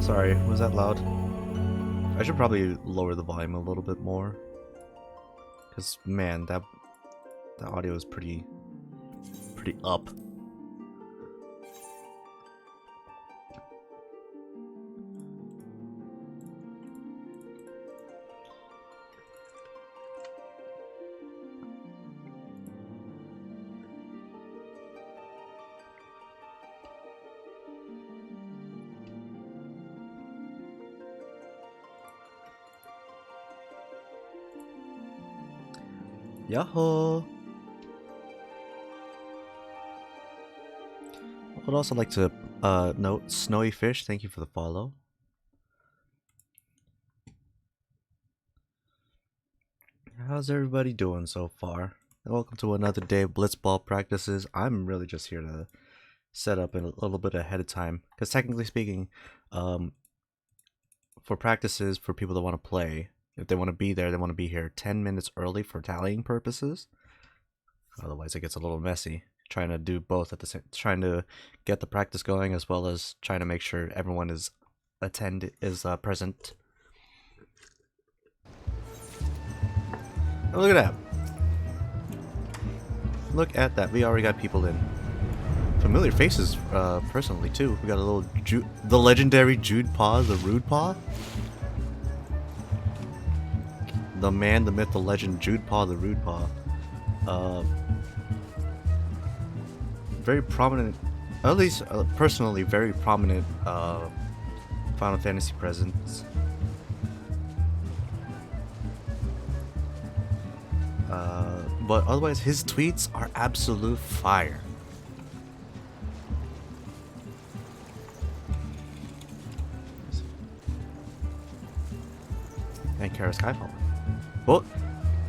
Sorry, was that loud? I should probably lower the volume a little bit more. Cause man, that audio is pretty up. Yahoo! I would also like to note Snowy Fish, thank you for the follow. How's everybody doing so far? Welcome to another day of Blitzball practices. I'm really just here to set up a little bit ahead of time, because technically speaking, for practices for people that want to play, if they want to be there, they want to be here 10 minutes early for tallying purposes. Otherwise, it gets a little messy. Trying to do both at the same, trying to get the practice going as well as trying to make sure everyone is present. Oh, look at that! Look at that! We already got people in. Familiar faces, personally too. We got a little the legendary Jude Paw, the Rude Paw. The man, the myth, the legend, Jude Paw, the Rude Paw. Very prominent, at least personally, very prominent Final Fantasy presence. But otherwise, his tweets are absolute fire. And Kara Skyfallen. Well,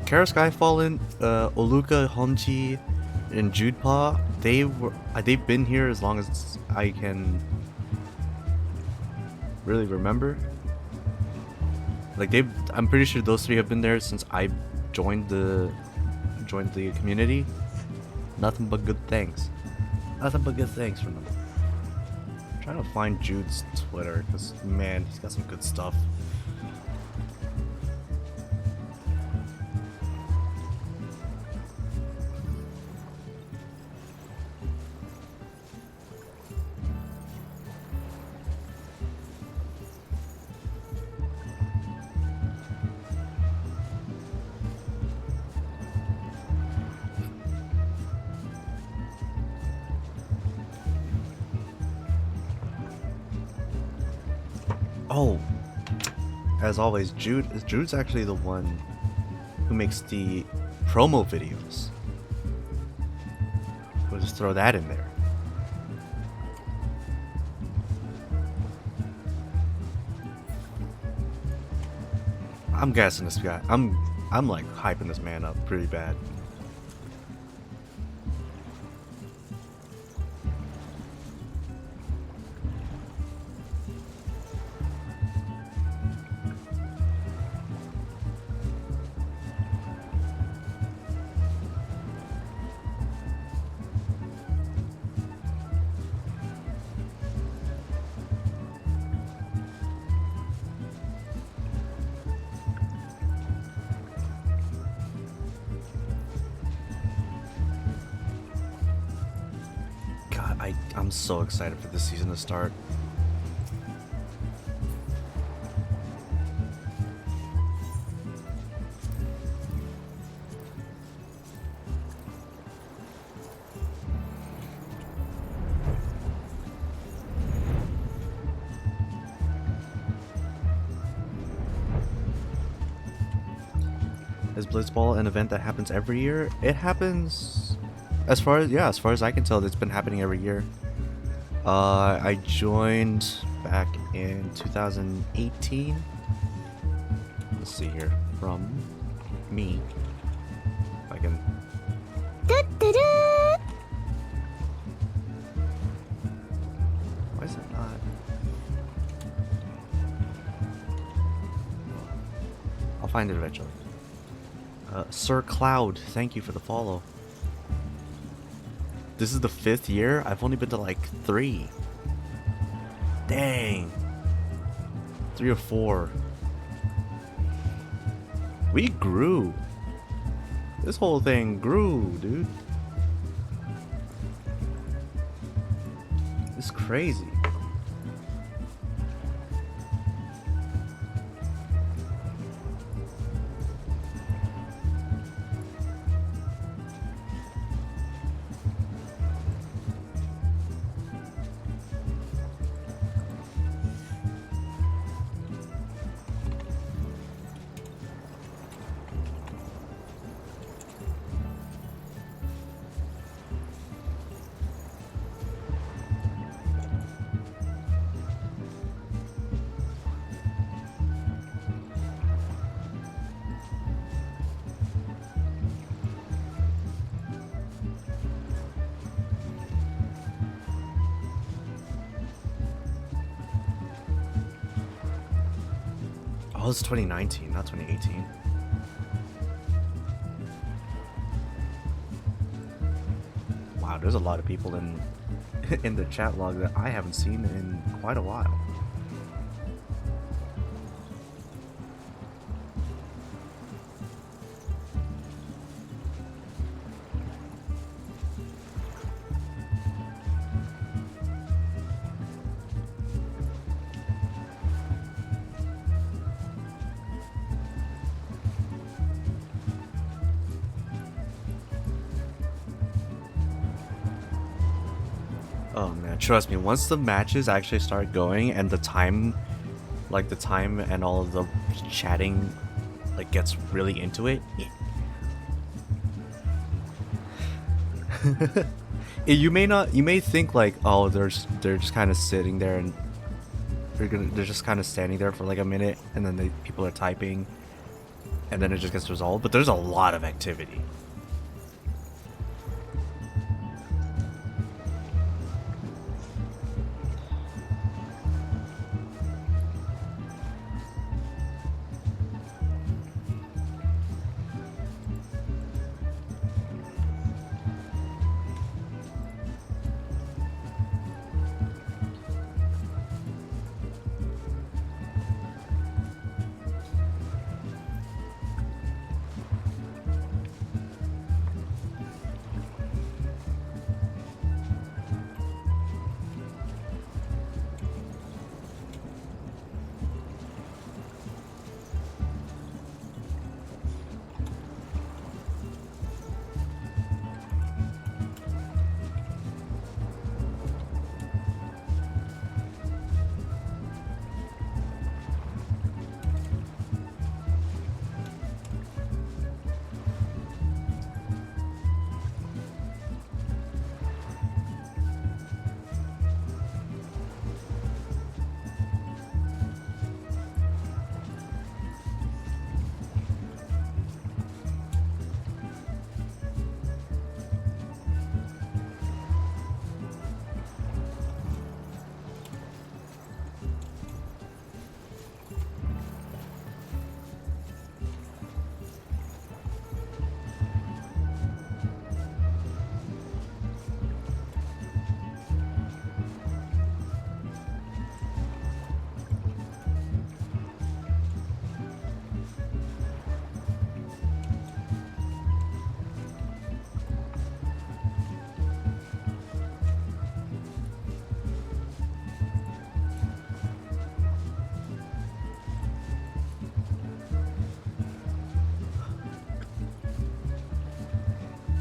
Kara Skyfallen, Oluka Honji, and Jude Paw, they've been here as long as I can really remember. Like I'm pretty sure those three have been there since I joined the community. Nothing but good things. Nothing but good things from them. I'm trying to find Jude's Twitter because man, he's got some good stuff. Oh, as always, Jude's actually the one who makes the promo videos. We'll just throw that in there. I'm gassing this guy. I'm like hyping this man up pretty bad. I'm so excited for this season to start. Is Blitzball an event that happens every year? It happens, as far as I can tell, it's been happening every year. I joined back in 2018. Let's see here, from me, if I can. find it eventually. Sir Cloud, thank you for the follow. This is the 5th year? I've only been to like 3. Dang. 3 or 4. We grew. This whole thing grew, dude. It's crazy. Oh, it's 2019, not 2018. Wow, there's a lot of people in in the chat log that I haven't seen in quite a while. Oh man, trust me, once the matches actually start going and the time, like the time and all of the chatting, like gets really into it, you may think like, oh, they're just kind of sitting there and they're just kind of standing there for like a minute and then people are typing and then it just gets resolved, but there's a lot of activity.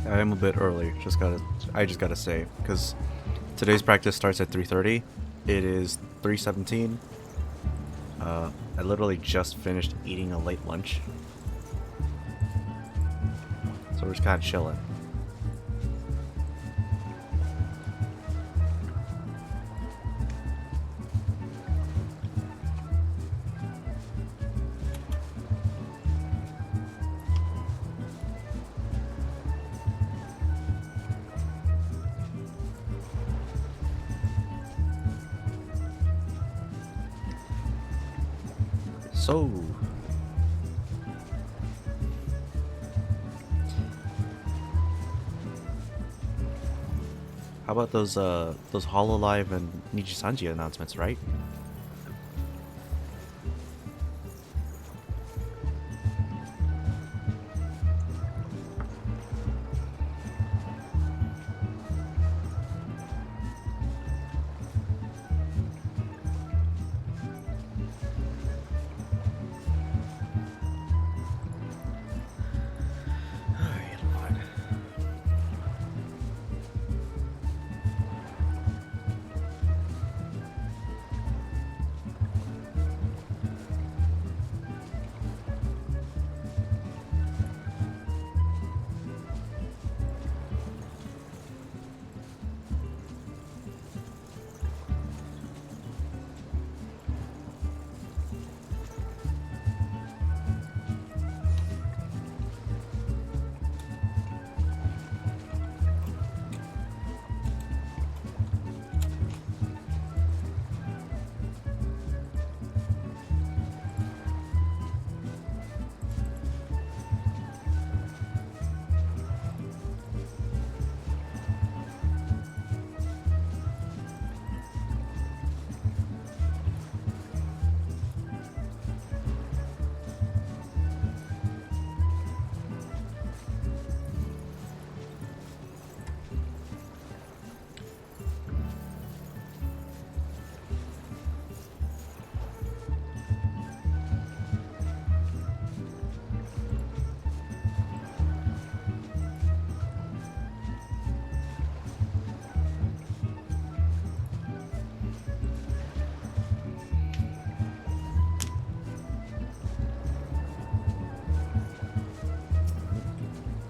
I am a bit early. I just gotta say, because today's practice starts at 3:30. It is 3:17. I literally just finished eating a late lunch, so we're just kind of chilling. So, How about those Hololive and Nijisanji announcements, right?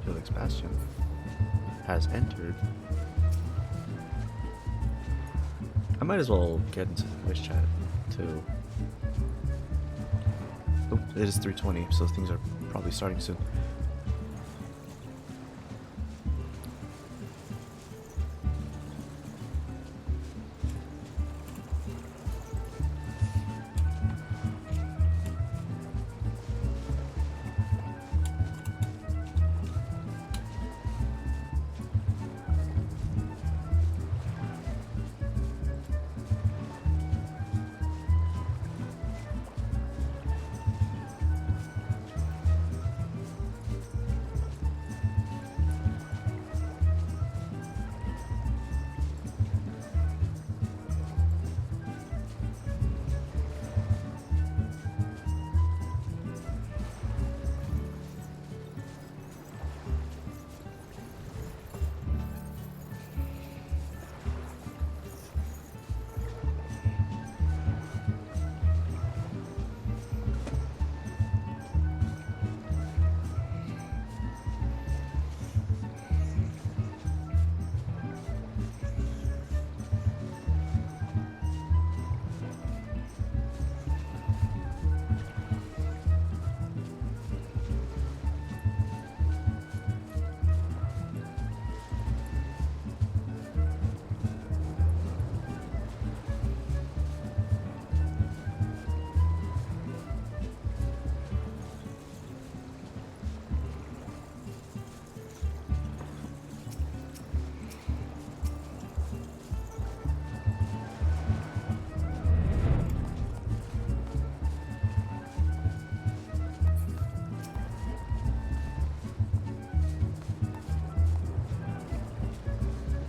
Felix Bastion has entered. I might as well get into the voice chat too. Oh, it is 3:20, so things are probably starting soon.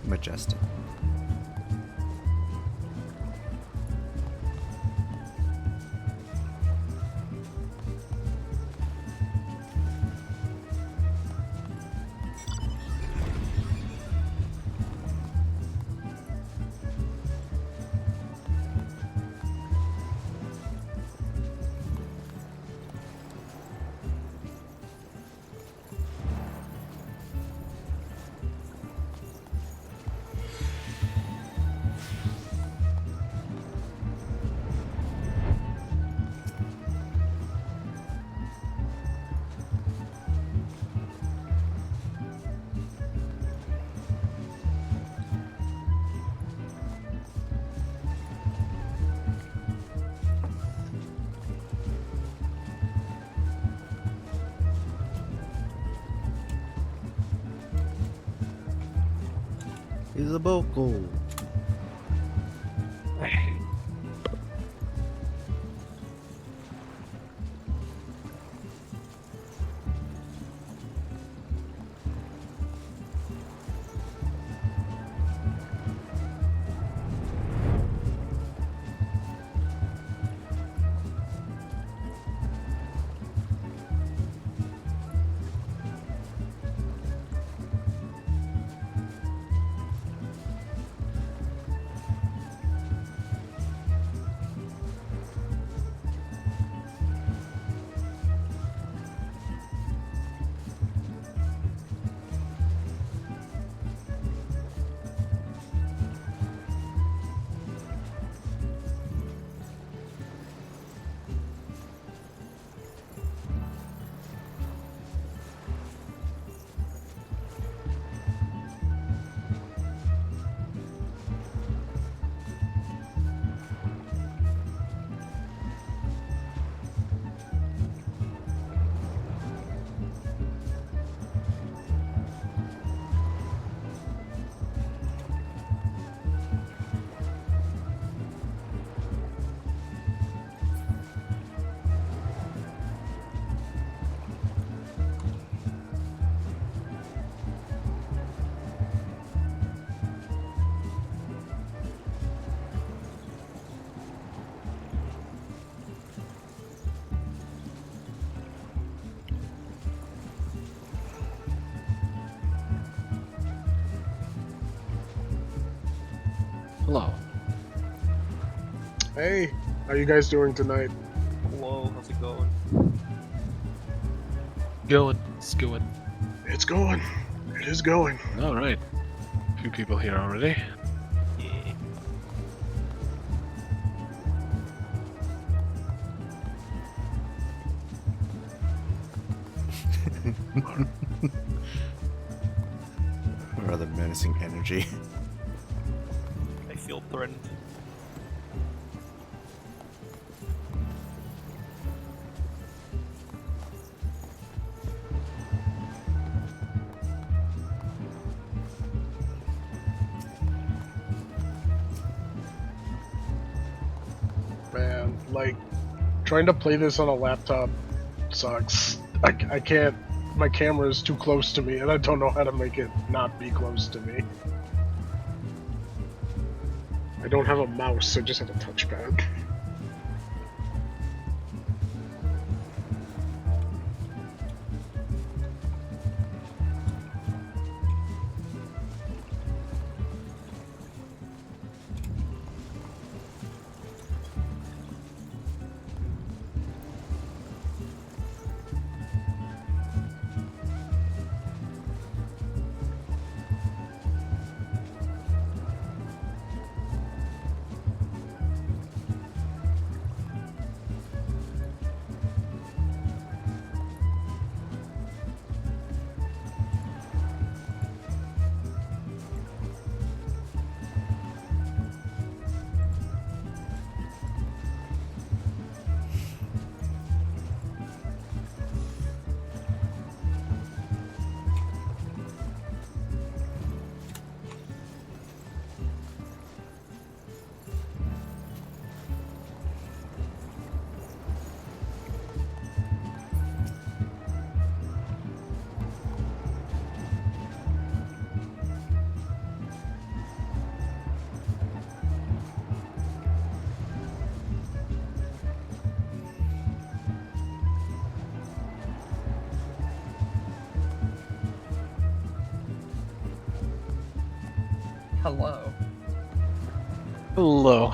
Majestic. He's a Boko. Hello. Hey, how you guys doing tonight? Hello, how's it going? Going. It's going. It's going. It is going. Alright. A few people here already. Yeah. Rather menacing energy. I feel threatened. Man, like, trying to play this on a laptop sucks. I can't. My camera is too close to me, and I don't know how to make it not be close to me. I don't have a mouse, I just have a touchpad. Hello. Hello.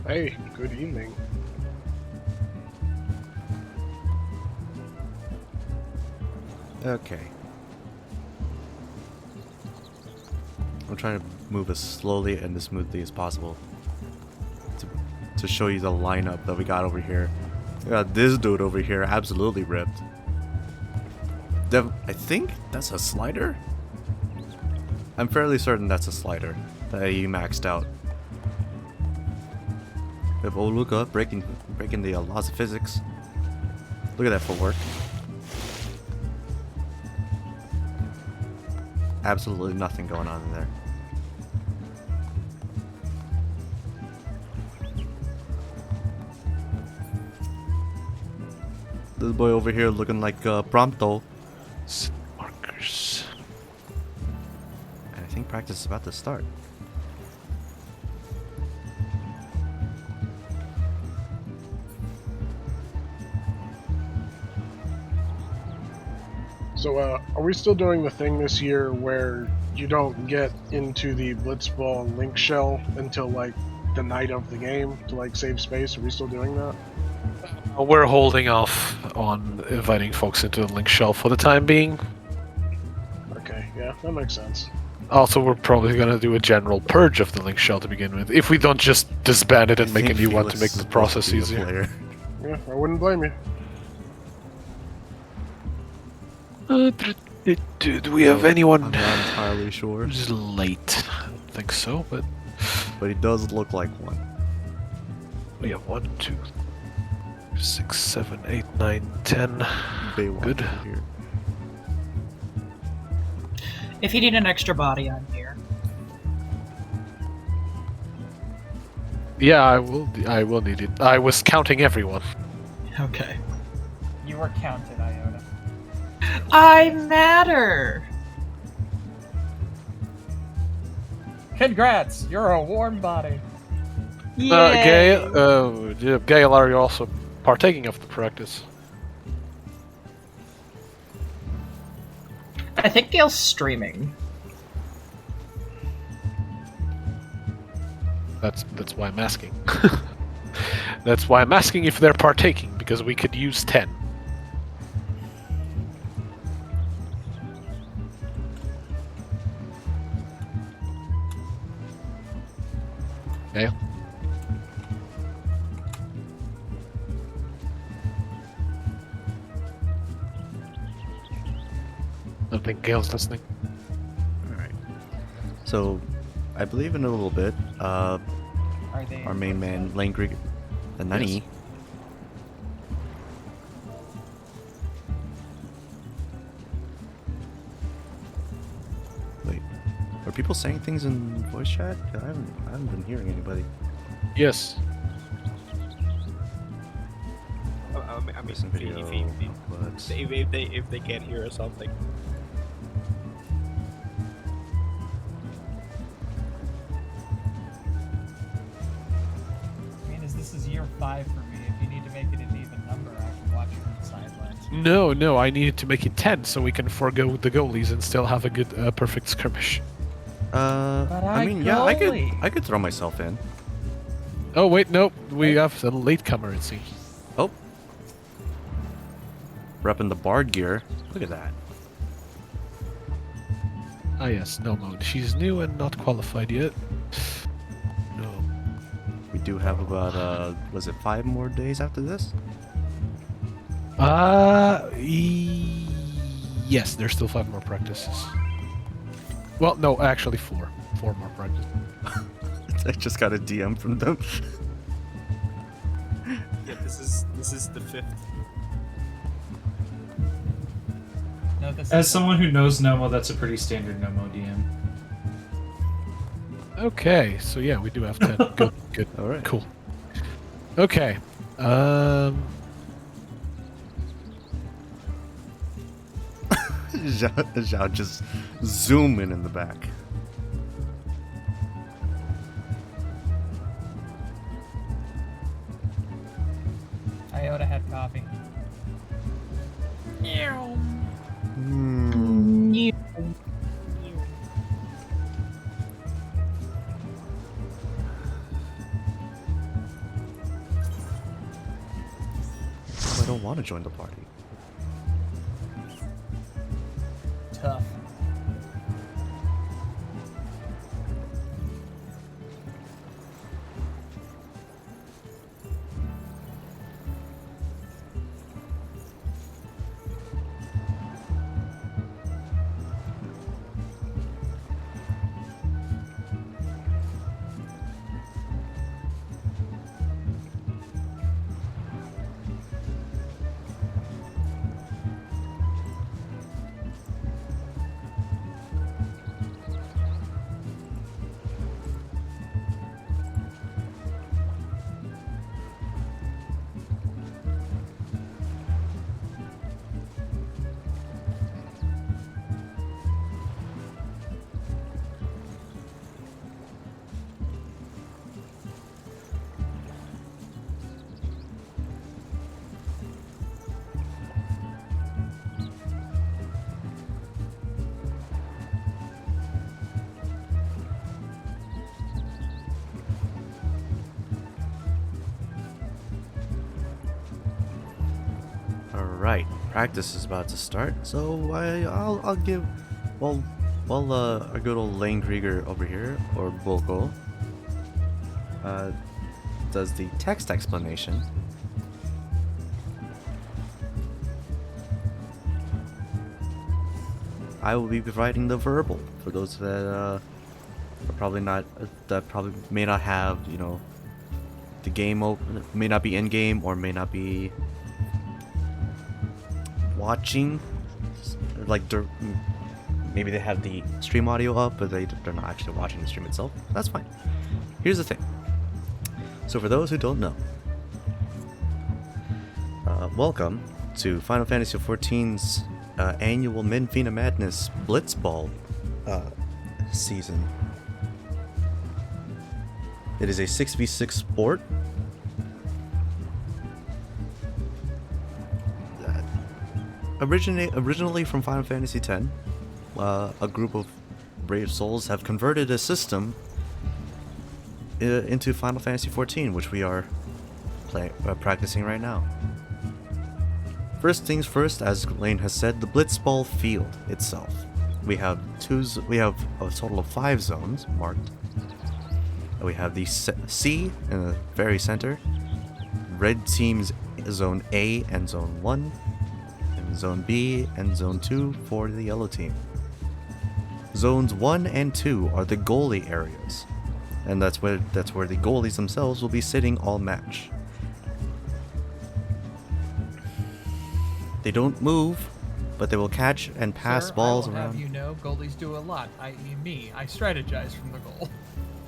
Hey, good evening. Okay. I'm trying to move as slowly and as smoothly as possible to show you the lineup that we got over here. We got this dude over here, absolutely ripped. I think that's a slider? I'm fairly certain that's a slider that he maxed out. We have Oluka breaking the laws of physics. Look at that footwork. absolutely nothing going on in there. This boy over here looking like Prompto. Set markers. And I think practice is about to start. So, are we still doing the thing this year where you don't get into the Blitzball link shell until like the night of the game to like save space? Are we still doing that? We're holding off on inviting folks into the link shell for the time being. Okay, yeah, that makes sense. Also, we're probably going to do a general purge of the link shell to begin with, if we don't just disband it and make a new one to make the process easier. Yeah, I wouldn't blame you. Do we have anyone I'm not entirely sure, who's late? I don't think so, but but he does look like one. we have 1, 2, 6, 7, 8, 9, 10. Baywatch Good. over here. If you need an extra body, I'm here. Yeah, I will need it. I was counting everyone. Okay. You were counted, Iota. I matter! Congrats! You're a warm body. Gay, Gail, are you also partaking of the practice? I think Gail's streaming. That's why I'm asking. That's why I'm asking if they're partaking, because we could use 10. Okay. I don't think Gail's listening. Alright. So, I believe in a little bit, Are they? our main man, Langrig, the Nani, Yes. Wait, are people saying things in voice chat? I haven't been hearing anybody. Yes. I mean, Listen video, but if they can't hear or something. I mean, as this is year 5 for me, if you need to make it an even number, I can watch from the sidelines. No, I needed to make it 10 so we can forego the goalies and still have a good, perfect skirmish. I mean, yeah, I could throw myself in. Oh, wait, no, we have a latecomer, it seems. Oh. Repping the Bard gear. Look at that. Ah, yes, no mode. She's new and not qualified yet. No. We do have about, was it 5 more days after this? Yes, there's still 5 more practices. Well, no, actually 4. 4 more practices. I just got a DM from them. Yeah, this is the 5th. No, this As is someone who knows Nomo, that's a pretty standard Nomo DM. Okay, so yeah, we do have 10. Good. All right. Cool. Okay. Zhao just zooming in the back. Iota had coffee. I don't want to join the party. Tough. Right, practice is about to start, so I'll give, our good old Lane Krieger over here, or Boko, does the text explanation. I will be providing the verbal for those that are probably not, that probably may not have, you know, the game open, may not be in game or may not be watching, like maybe they have the stream audio up, but they're not actually watching the stream itself. That's fine. Here's the thing. So for those who don't know, welcome to Final Fantasy XIV's annual Menphina Madness Blitzball season. It is a 6v6 sport. Originally from Final Fantasy X, a group of brave souls have converted a system into Final Fantasy XIV, which we are practicing right now. First things first, as Lane has said, the Blitzball field itself. We have a total of 5 zones marked. We have the C in the very center, red team's zone A and zone 1, and zone B and zone 2 for the yellow team. Zones 1 and 2 are the goalie areas, and that's where the goalies themselves will be sitting all match. They don't move, but they will catch and pass Sir, balls I will around. have you know, goalies do a lot, i.e. me. I strategize from the goal.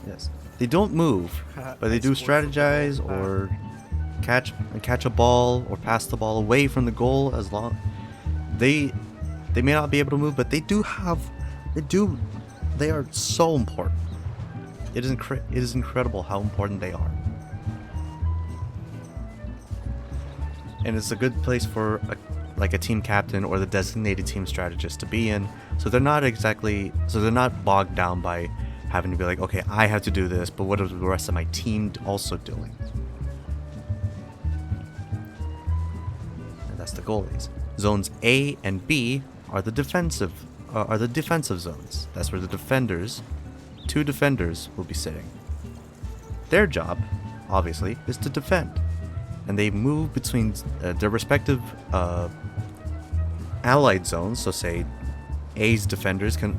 Yes. They don't move, but they do strategize or catch a ball or pass the ball away from the goal. As long they may not be able to move, but they are so important. It is incredible how important they are. And it's a good place for a team captain or the designated team strategist to be in, so they're not bogged down by having to be like, okay, I have to do this, but what are the rest of my team also doing? And that's the goalies. Zones A and B are the defensive zones. That's where the defenders, 2 defenders, will be sitting. Their job, obviously, is to defend, and they move between their respective allied zones. So, say A's defenders can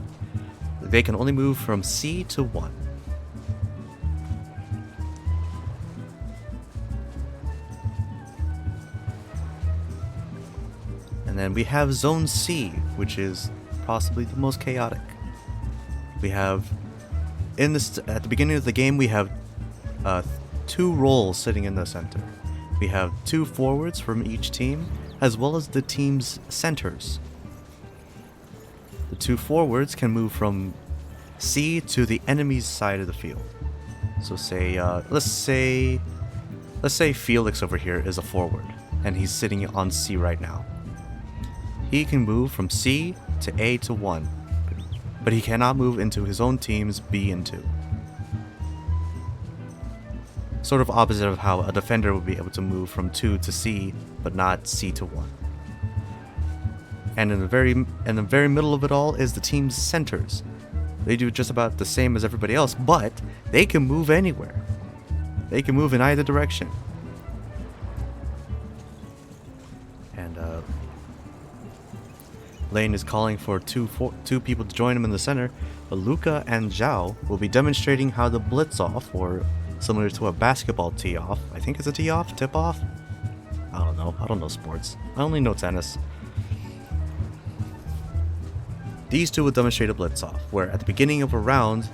only move from C to 1. And then we have Zone C, which is possibly the most chaotic. We have at the beginning of the game we have 2 roles sitting in the center. We have 2 forwards from each team, as well as the team's centers. The 2 forwards can move from C to the enemy's side of the field. So let's say Felix over here is a forward, and he's sitting on C right now. He can move from C to A to 1, but he cannot move into his own team's B and 2. Sort of opposite of how a defender would be able to move from 2 to C, but not C to 1. And in the very middle of it all is the team's centers. They do just about the same as everybody else, but they can move anywhere. They can move in either direction. And Lane is calling for two people to join him in the center, but Luca and Zhao will be demonstrating how the blitz off, or similar to a basketball tee off. I think it's a tee off, tip off. I don't know. I don't know sports. I only know tennis. These 2 will demonstrate a blitz off, where at the beginning of a round,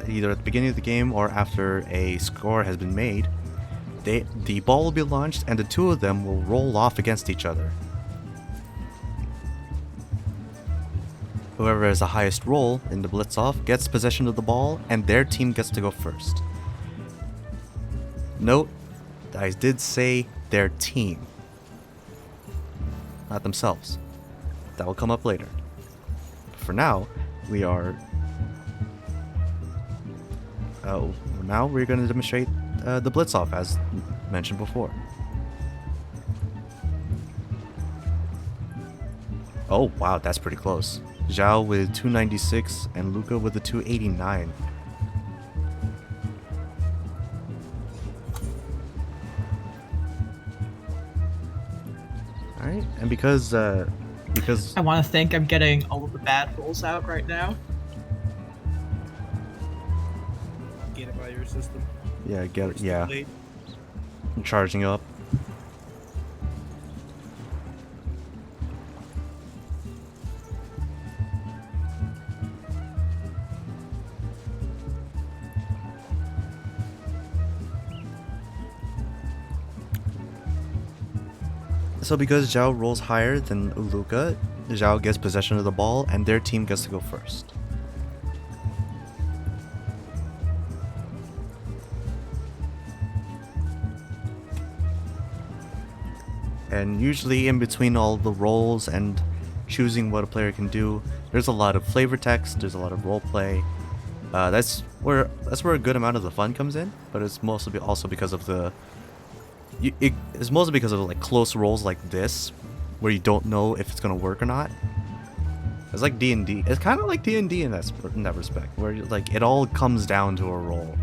either at the beginning of the game or after a score has been made, the ball will be launched and the 2 of them will roll off against each other. Whoever has the highest roll in the blitz off gets possession of the ball, and their team gets to go first. Note, I did say their team, not themselves. That will come up later. For now, we are. Now we're going to demonstrate the blitz off, as mentioned before. Oh, wow, that's pretty close. Zhao with 296 and Luca with a 289. Alright, and because I want to think I'm getting all of the bad rolls out right now. Get it out of your system. yeah, get It's yeah, too late. charging up. So because Zhao rolls higher than Luca, Zhao gets possession of the ball and their team gets to go first. And usually in between all the rolls and choosing what a player can do, there's a lot of flavor text, there's a lot of role play. That's where a good amount of the fun comes in, but it's mostly also because of the it's mostly because of like close rolls like this, where you don't know if it's gonna work or not. It's like D&D. It's kind of like D&D in that respect, where like it all comes down to a roll,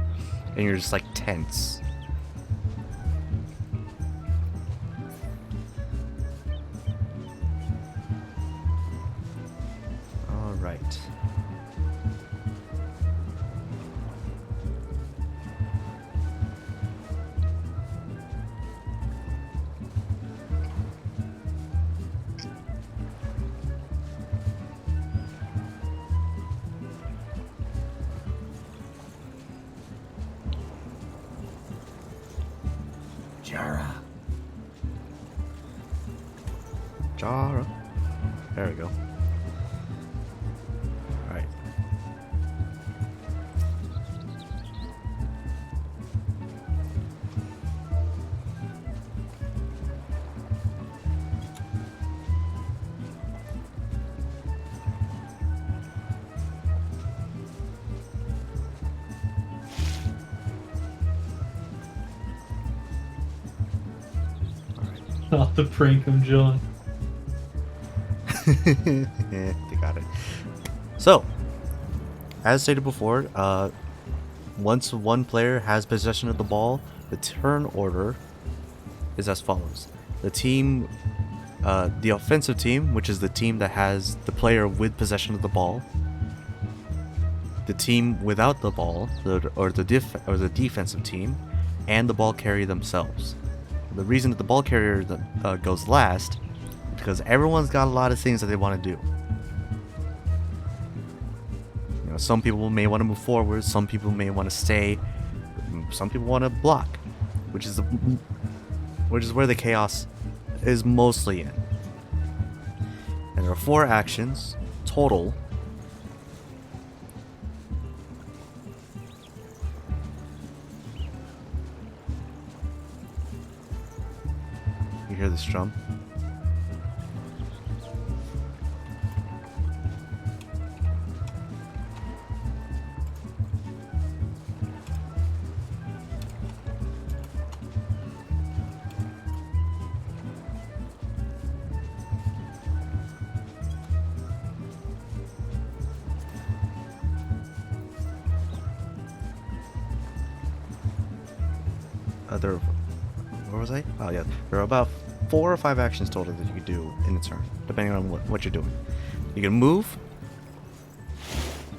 and you're just like tense. All right. Jara. Jara. There we go. Alright. Not the prank him, John. They got it. So, as stated before, once one player has possession of the ball, the turn order is as follows. The offensive team, which is the team that has the player with possession of the ball, the team without the ball, or the defensive team, and the ball carrier themselves. The reason that the ball carrier goes last is because everyone's got a lot of things that they want to do. You know, some people may want to move forward, some people may want to stay, some people want to block, which is where the chaos is mostly in. And there are 4 actions total. You hear this drum? Where was I? Oh yeah, there are about 4 or 5 actions total that you can do in a turn, depending on what you're doing. You can move,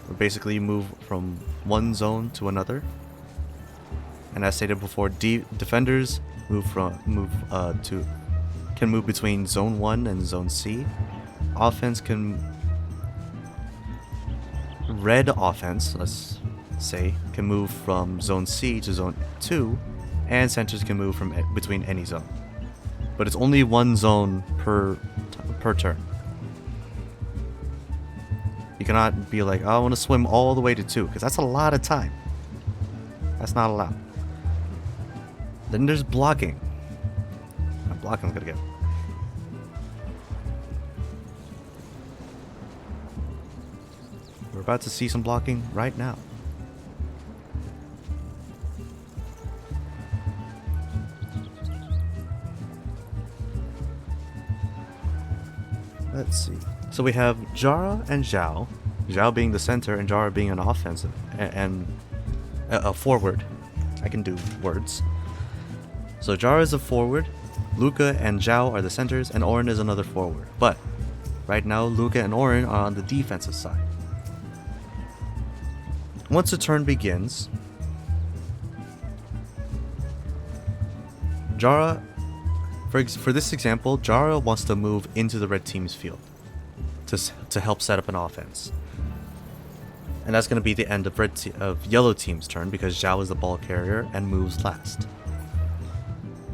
or basically you move from one zone to another. And as stated before, defenders can move between zone 1 and zone C. Red offense, let's say, can move from zone C to zone 2, and centers can move from between any zone. But it's only one zone per turn. You cannot be like, oh, I want to swim all the way to 2, because that's a lot of time. That's not allowed. Then there's blocking. Blocking's gonna get. We're about to see some blocking right now. Let's see. So we have Jara and Zhao. Zhao being the center and Jara being an offensive and a forward. I can do words. So Jara is a forward, Luca and Zhao are the centers, and Orin is another forward. But right now, Luca and Orin are on the defensive side. Once the turn begins, Jara, for this example, Jara wants to move into the red team's field to help set up an offense. And that's going to be the end of yellow team's turn because Zhao is the ball carrier and moves last.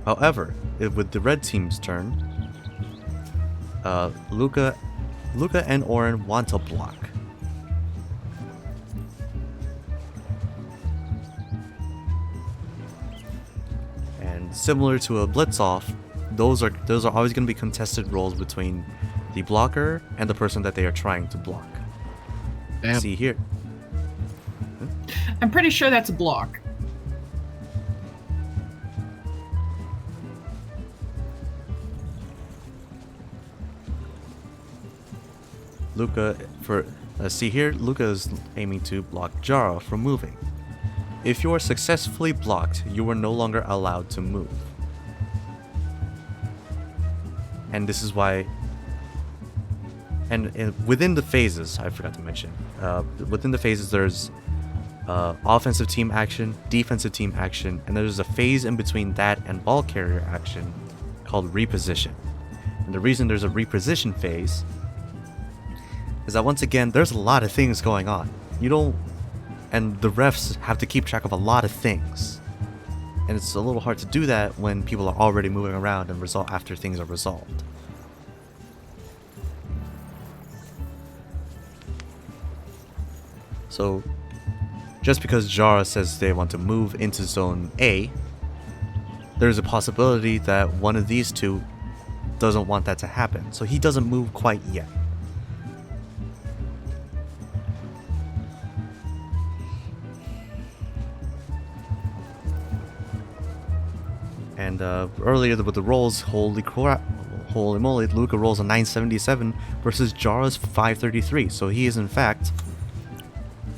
However, with the red team's turn, Luca and Orin want to block. And similar to a blitz-off, those are always going to be contested roles between the blocker and the person that they are trying to block. Damn. See here. I'm pretty sure that's a block. Luca, see here, Luca is aiming to block Jara from moving. If you are successfully blocked, you are no longer allowed to move. And this is why, and within the phases, I forgot to mention, within the phases there's offensive team action, defensive team action, and there's a phase in between that and ball carrier action called reposition. And the reason there's a reposition phase is that once again, there's a lot of things going on. And the refs have to keep track of a lot of things. And it's a little hard to do that when people are already moving around and after things are resolved. So, just because Jara says they want to move into Zone A, there's a possibility that one of these two doesn't want that to happen. So he doesn't move quite yet. And earlier with the rolls, holy moly, Luca rolls a 977 versus Jara's 533. So he is in fact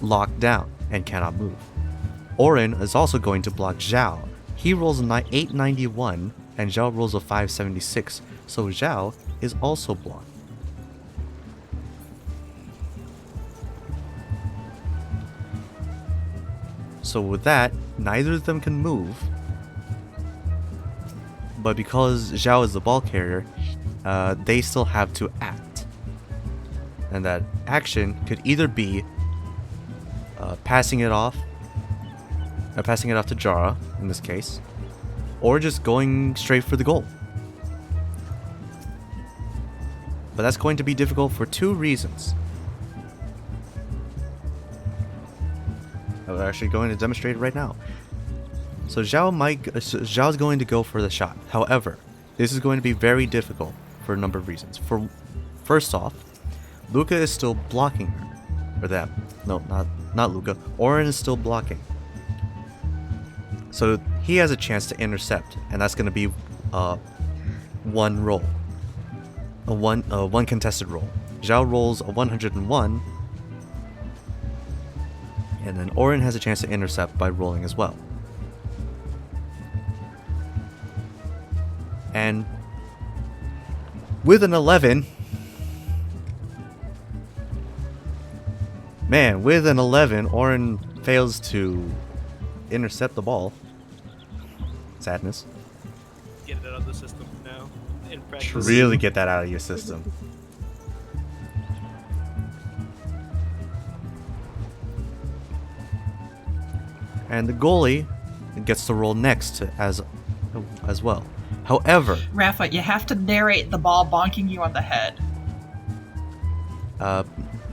locked down and cannot move. Orin is also going to block Zhao. He rolls a 891 and Zhao rolls a 576. So Zhao is also blocked. So with that, neither of them can move. But because Zhao is the ball carrier, they still have to act. And that action could either be passing it off to Jara, in this case, or just going straight for the goal. But that's going to be difficult for two reasons. I'm actually going to demonstrate it right now. So Zhao's going to go for the shot. However, this is going to be very difficult for a number of reasons. First off, Luca is still blocking her. Or them. No, not Luca. Orin is still blocking. So he has a chance to intercept, and that's going to be one roll. One contested roll. Zhao rolls a 101, and then Orin has a chance to intercept by rolling as well. And with an 11, Orin fails to intercept the ball. Sadness. Get it out of the system now. In practice. Really get that out of your system. And the goalie gets to roll next as well. However, Rafa, you have to narrate the ball bonking you on the head.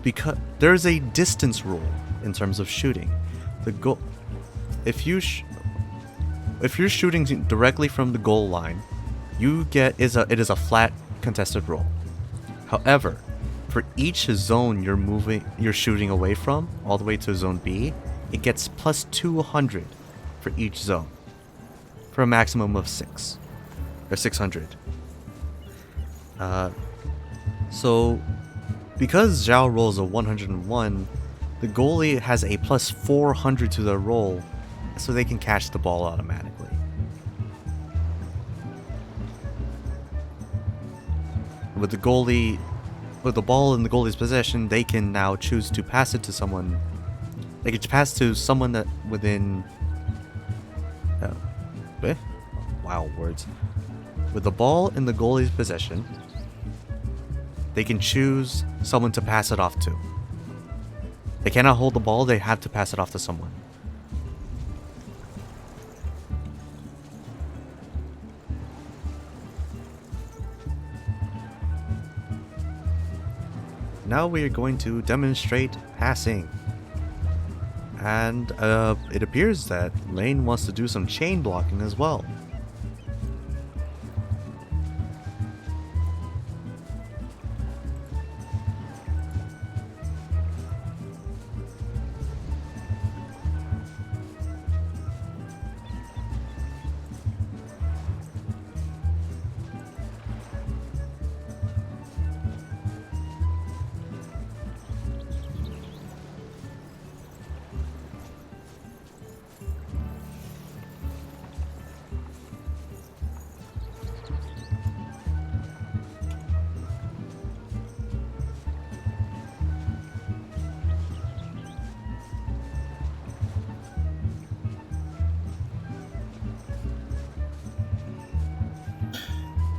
because there's a distance rule in terms of shooting. The goal, if you're shooting directly from the goal line, it is a flat contested roll. However, for each zone you're shooting away from, all the way to zone B, it gets plus 200 for each zone, for a maximum of 600. So Because Zhao rolls a 101, the goalie has a plus 400 to their roll, so they can catch the ball automatically. With the ball in the goalie's possession, they can now choose to pass it to someone. They can pass to someone that within. Wow, words. With the ball in the goalie's possession, they can choose someone to pass it off to. They cannot hold the ball, they have to pass it off to someone. Now we are going to demonstrate passing. And it appears that Lane wants to do some chain blocking as well.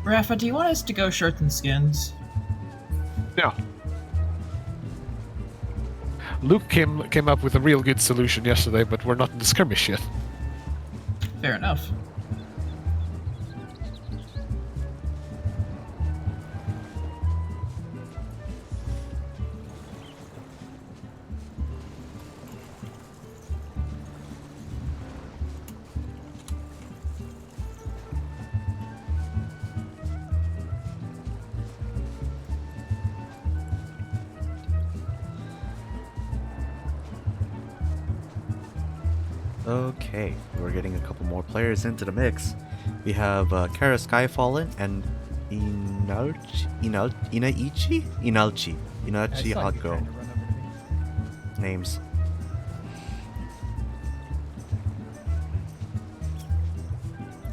Rafa, do you want us to go shirts and skins? Yeah. Luke came up with a real good solution yesterday, but we're not in the skirmish yet. Fair enough. Okay, we're getting a couple more players into the mix. We have Kara Skyfallen and Inalchi Hot Girl. Names.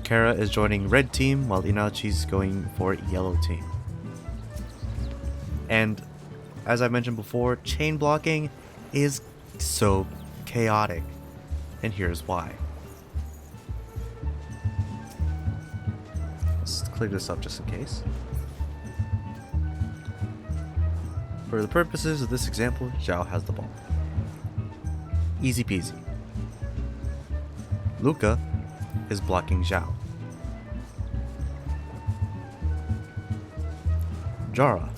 Kara is joining red team while Inalchi's going for yellow team. And as I mentioned before, chain blocking is so chaotic. And here's why. Let's clear this up just in case. For the purposes of this example, Zhao has the ball. Easy peasy. Luca is blocking Zhao. Jara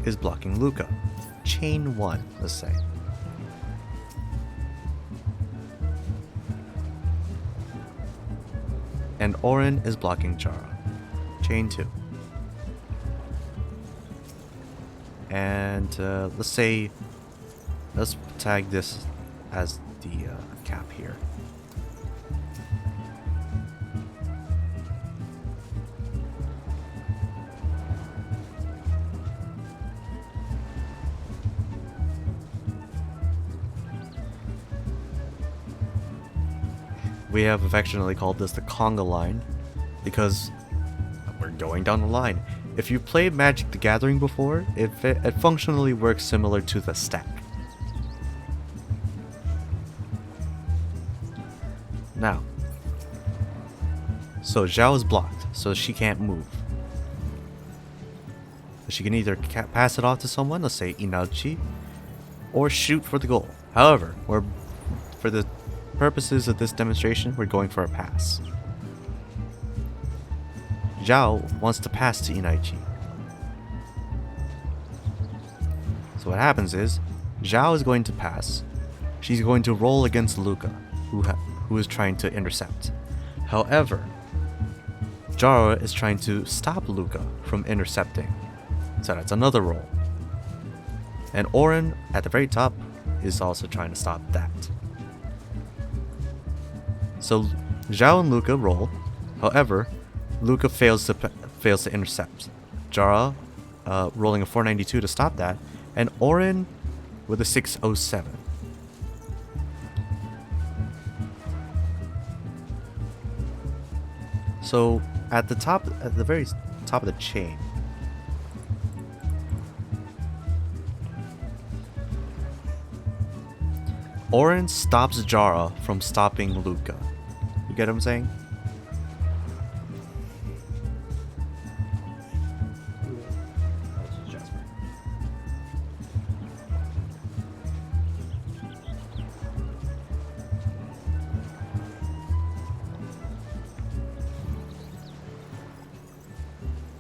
is blocking Luca. Chain 1, let's say. And Oren is blocking Jara. Chain 2. And let's tag this as the cap here. We have affectionately called this the conga line because we're going down the line. If you played Magic the Gathering before, it functionally works similar to the stack. Now, so Zhao is blocked, so she can't move. She can either pass it off to someone, let's say Inalchi, or shoot for the goal. However, for the purposes of this demonstration, we're going for a pass. Zhao wants to pass to Inaichi. So what happens is, Zhao is going to pass. She's going to roll against Luca, who is trying to intercept. However, Jara is trying to stop Luca from intercepting. So that's another roll. And Oren, at the very top, is also trying to stop that. So Zhao and Luca roll. However, Luca fails to intercept. Jara rolling a 492 to stop that, and Orin with a 607. So at the very top of the chain, Orin stops Jara from stopping Luca. You get what I'm saying?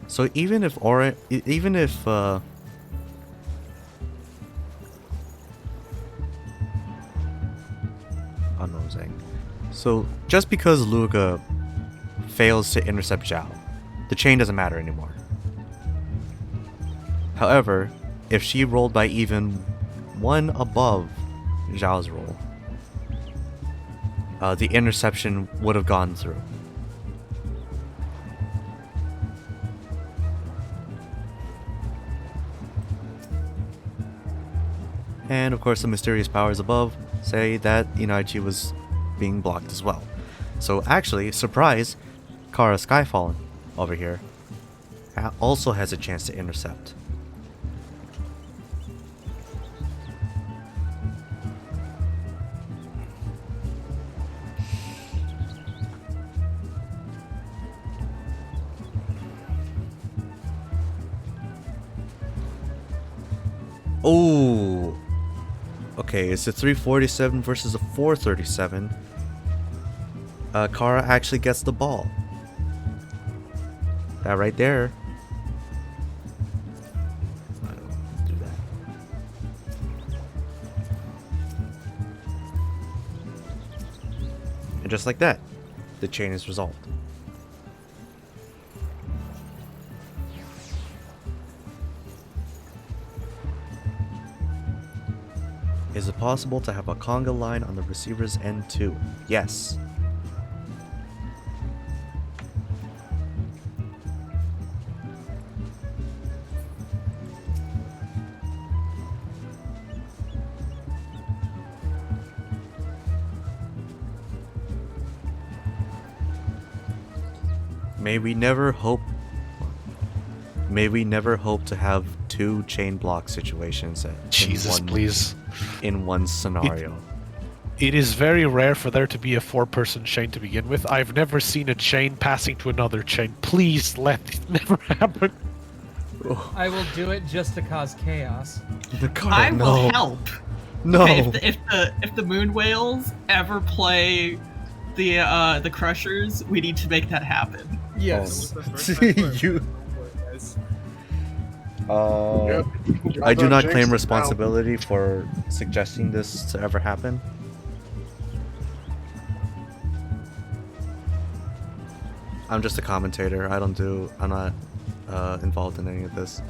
So even if Orin, even if I don't know what I'm saying. So just because Luca fails to intercept Zhao, the chain doesn't matter anymore. However, if she rolled by even one above Zhao's roll, the interception would have gone through. And of course the mysterious powers above say that Inaichi was being blocked as well. So actually, surprise, Kara Skyfallen over here also has a chance to intercept. Oh, okay, it's a 347 versus a 437. Kara actually gets the ball. That right there. I don't do that. And just like that, the chain is resolved. Is it possible to have a conga line on the receiver's end too? Yes. May we never hope to have two chain block situations Jesus, please. in one scenario. It is very rare for there to be a 4-person chain to begin with. I've never seen a chain passing to another chain. Please let it never happen. I will do it just to cause chaos. I will help. No. Okay, if the moon whales ever play the crushers, we need to make that happen. Yes. You. Yep. I do not Jinx claim is responsibility for suggesting this to ever happen. I'm just a commentator. I'm not involved in any of this.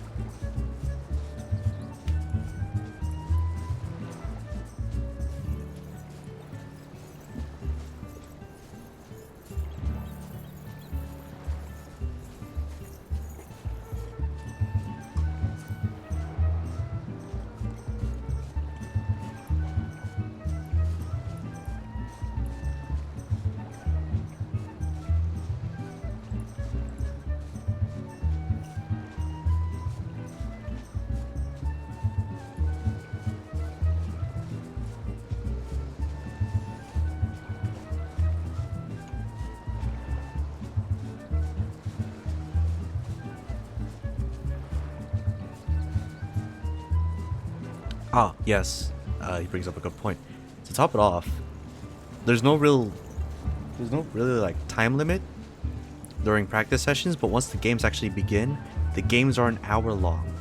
Ah, yes. He brings up a good point. To top it off, there's no really like time limit during practice sessions, but once the games actually begin, the games are an hour long.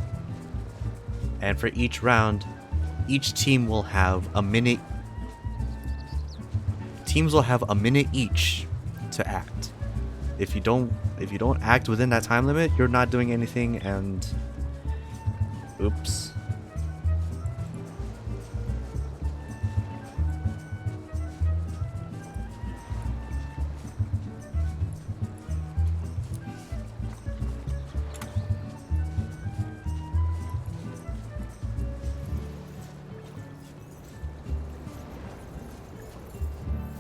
And for each round, each team will have a minute. Teams will have a minute each to act. If you don't act within that time limit, you're not doing anything, and oops.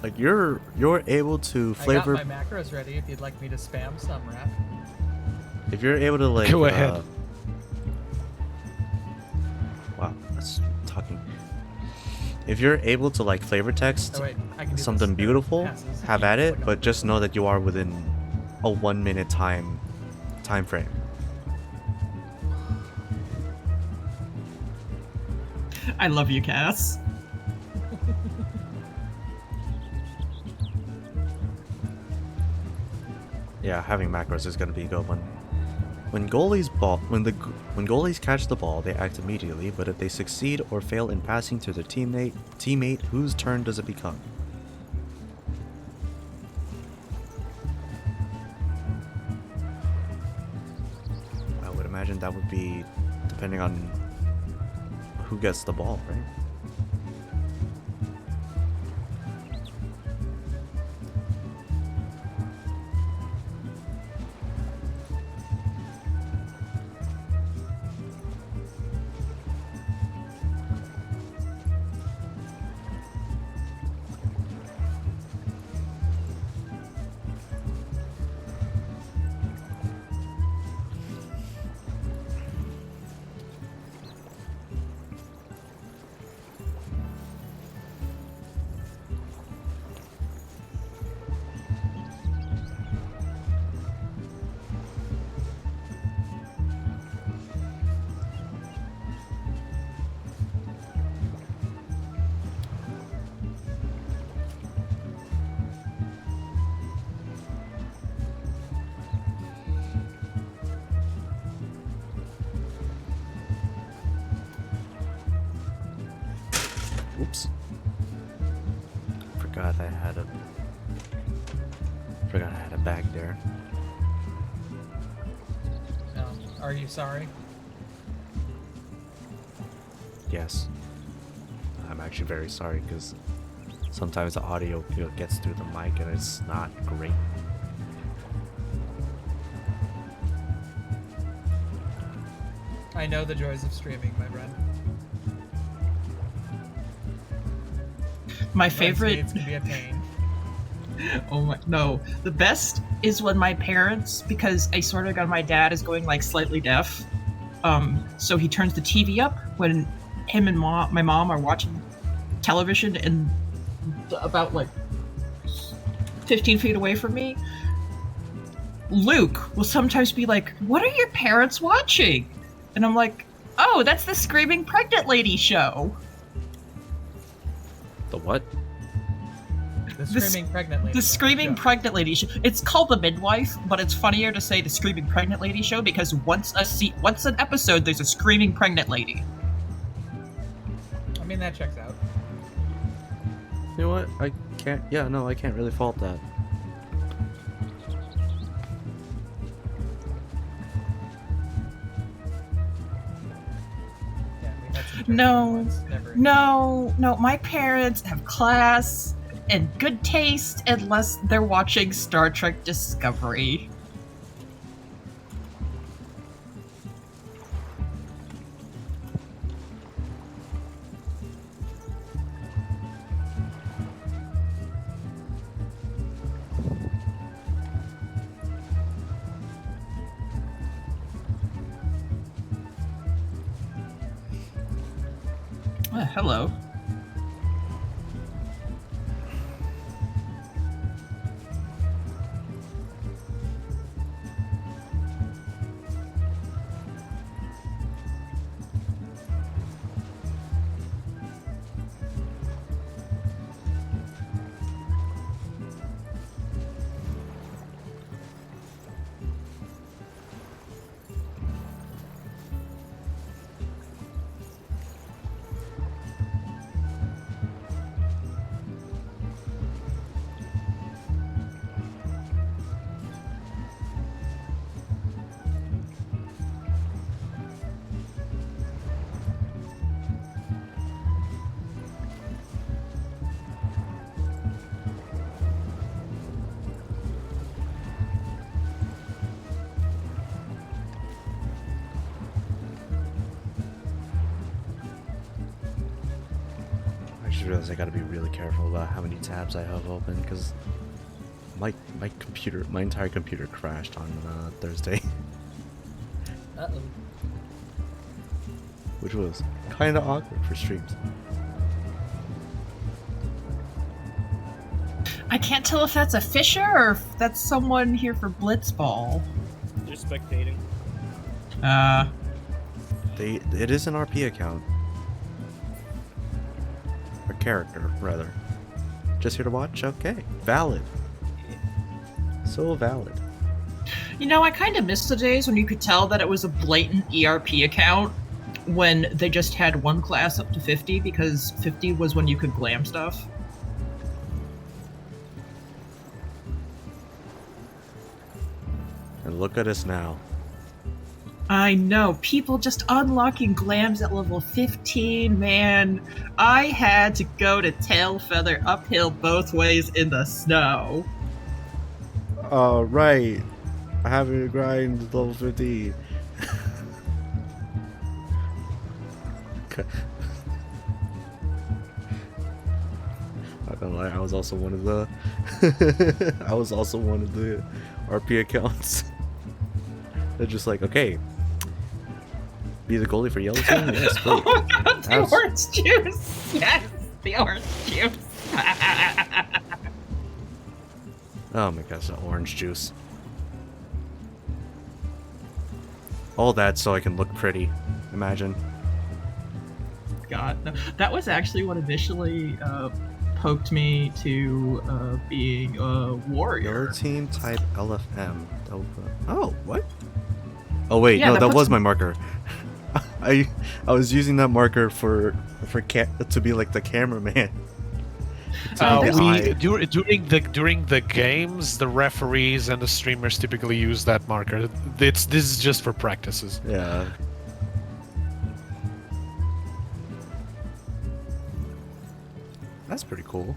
Like you're able to flavor. I got my macros ready if you'd like me to spam some, Raph. If you're able to like. Go ahead. Wow, that's talking. If you're able to like flavor text Oh wait, I can do something this. beautiful, Passes. have at it, Click on but just know that you are within a 1 minute time frame. I love you, Cass. Yeah, having macros is gonna be a good one. When goalies catch the ball, they act immediately, but if they succeed or fail in passing to their teammate, whose turn does it become? I would imagine that would be depending on who gets the ball, right? Oops. Forgot I had a bag there. No. Are you sorry? Yes. I'm actually very sorry because sometimes the audio gets through the mic and it's not great. I know the joys of streaming, my friend. My favorite. It can be a pain. Oh my, no. The best is when my parents, because I sort of got my dad is going like slightly deaf. So he turns the TV up when him and my mom are watching television and about like 15 feet away from me. Luke will sometimes be like, "What are your parents watching?" And I'm like, "Oh, that's the Screaming Pregnant Lady show." The what? The screaming pregnant lady. The Screaming Pregnant Lady show. It's called The Midwife, but it's funnier to say the Screaming Pregnant Lady show because once an episode, there's a screaming pregnant lady. I mean, that checks out. You know what? I can't really fault that. Yeah, we had some No, ones. Never. No, my parents have class and good taste unless they're watching Star Trek Discovery. Hello. just realized I gotta be really careful about how many tabs I have open because my entire computer crashed on Thursday, Uh-oh. which was kind of awkward for streams. I can't tell if that's a Fisher or if that's someone here for Blitzball. They're spectating. It is an RP account. A character, rather. Just here to watch? Okay. Valid. So valid. You know, I kind of miss the days when you could tell that it was a blatant ERP account when they just had one class up to 50 because 50 was when you could glam stuff. And look at us now. I know, people just unlocking glams at level 15, man. I had to go to Tailfeather uphill both ways in the snow. Oh, right. I haven't to grind level 50. Okay. Not gonna lie, I was also one of the RP accounts. They're just like, okay, be the goalie for yellow team? Yes, Oh great. my god, the orange juice! Yes, the orange juice! Oh my gosh, the orange juice. All that so I can look pretty. Imagine. God, no. That was actually what initially poked me to being a warrior. Yellow team type LFM. Oh, what? Oh wait, Yeah, no, that that puts was me- my marker. I was using that marker to be like the cameraman. During the games, the referees and the streamers typically use that marker. This is just for practices. Yeah. That's pretty cool.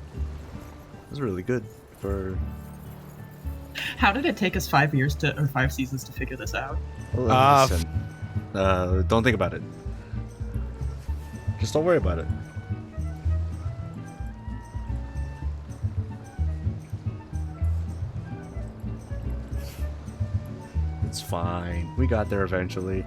That's really good for. How did it take us 5 seasons to figure this out? Well, listen, don't think about it. Just don't worry about it. It's fine. We got there eventually.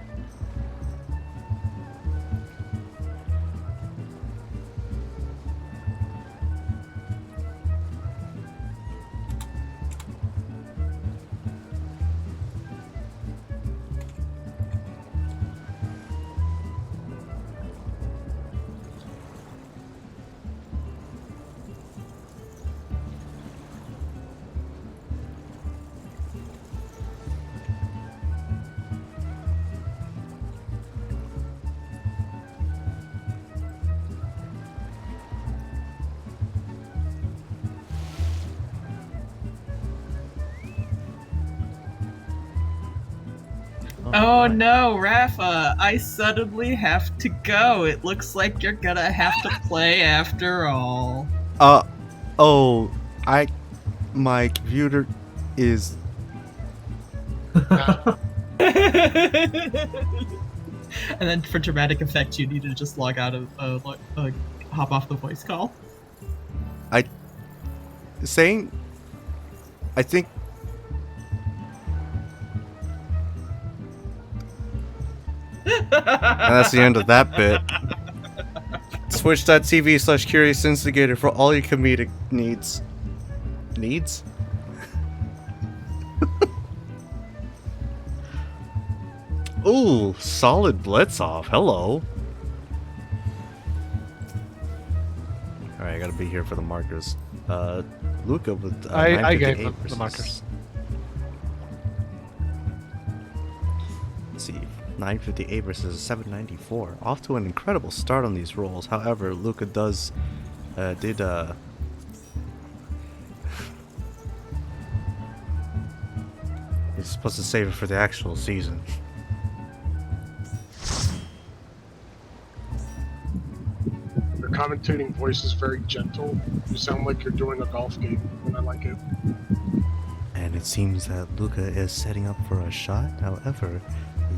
Oh no, Rafa, I suddenly have to go. It looks like you're gonna have to play after all. Oh, my computer is. And then for dramatic effect, you need to just log out of, hop off the voice call. I think. And that's the end of that bit. Twitch.tv/CuriousInstigator for all your comedic needs. Needs? Ooh, solid blitz off. Hello. Alright, I gotta be here for the markers. Luca with I gave 958 them the versus- markers. Let's see. 958 versus 794. Off to an incredible start on these rolls. However, Luca did he's supposed to save it for the actual season. Your commentating voice is very gentle. You sound like you're doing a golf game, and I like it. And it seems that Luca is setting up for a shot. However,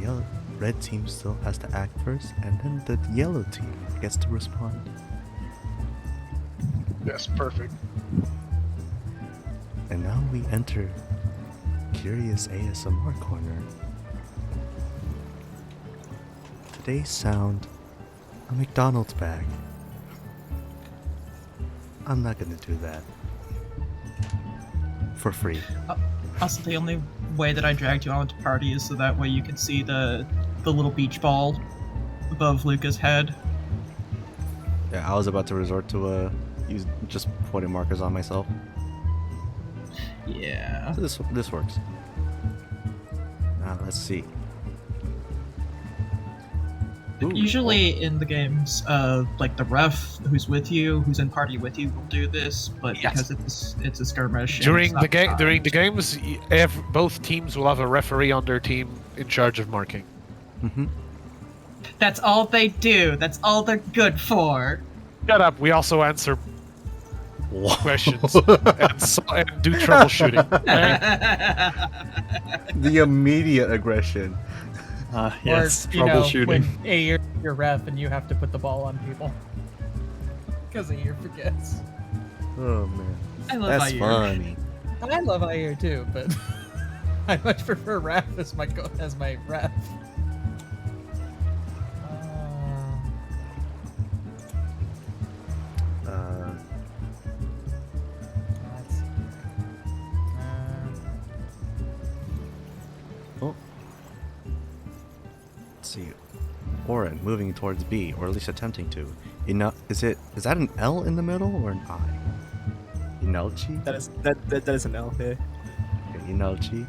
the red team still has to act first, and then the yellow team gets to respond. Yes, perfect. And now we enter Curious ASMR Corner. Today's sound, a McDonald's bag. I'm not gonna do that. For free. Also, the only way that I dragged you onto party is so that way you can see the little beach ball above Luca's head. Yeah, I was about to resort to use just pointing markers on myself. Yeah. This works. Now let's see. Ooh, Usually in the games, like the ref who's with you, who's in party with you, will do this, but Yes. because it's a skirmish. and During it's the not game, timed. during the games, both teams will have a referee on their team in charge of marking. Mm-hmm. That's all they do. That's all they're good for. Shut up. We also answer Whoa. questions and do troubleshooting. The immediate aggression. Yes, or, you know, when you're ref and you have to put the ball on people. Because Ayer forgets. Oh man. I love That's Ayer. funny. I love Ayer too, but I much prefer Raph as my ref. Let's see. Oh. Let's see. Oren moving towards B, or at least attempting to. Is that an L in the middle or an I? Inelchi? That is an L. Yeah. Okay, Inelchi.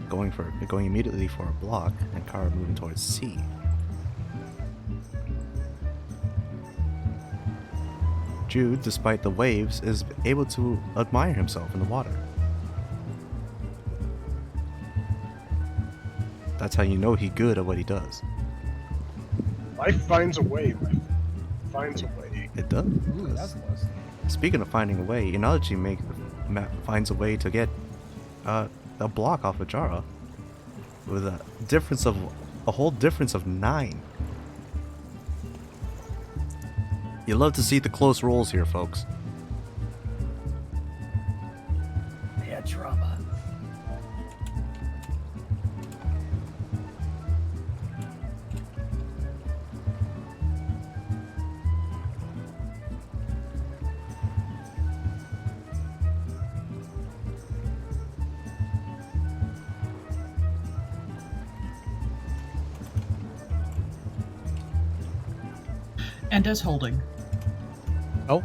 Going immediately for a block, and Kara moving towards C. Jude, despite the waves, is able to admire himself in the water. That's how you know he's good at what he does. Life finds a way, man. Finds a way. It does. Ooh, that's close. Speaking of finding a way, Inalchi finds a way to get a block off of Jara with a whole difference of 9. You love to see the close rolls here, folks. Yeah, drama. And as holding. Oh.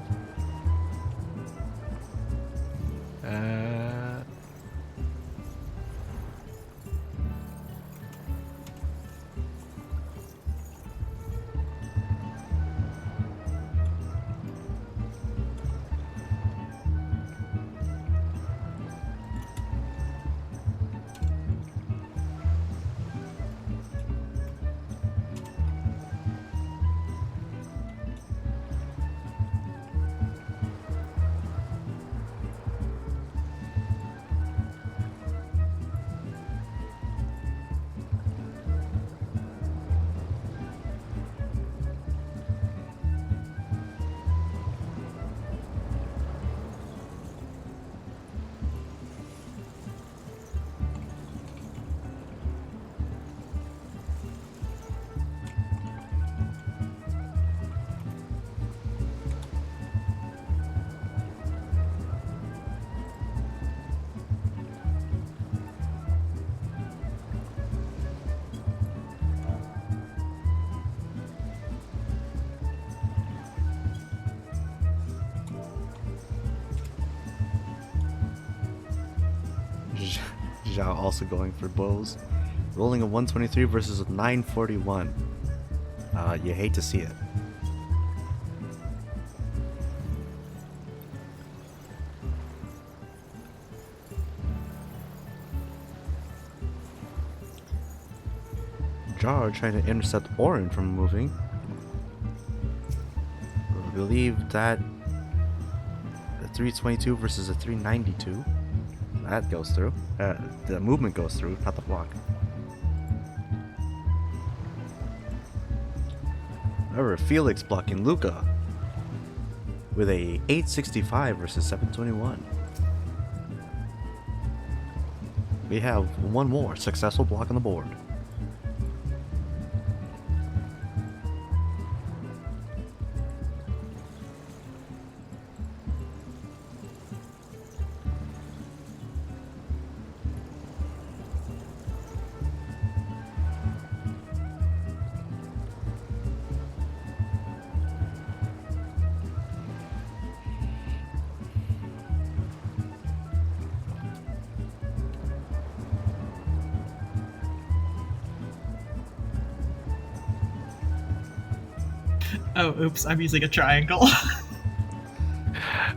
Zhao also going for bows. Rolling a 123 versus a 941. You hate to see it. Jar trying to intercept Orin from moving. I believe that a 322 versus a 392. That goes through. The movement goes through, not the block. However, Felix blocking Luca with a 865 versus 721. We have one more successful block on the board. Oh, oops! I'm using a triangle.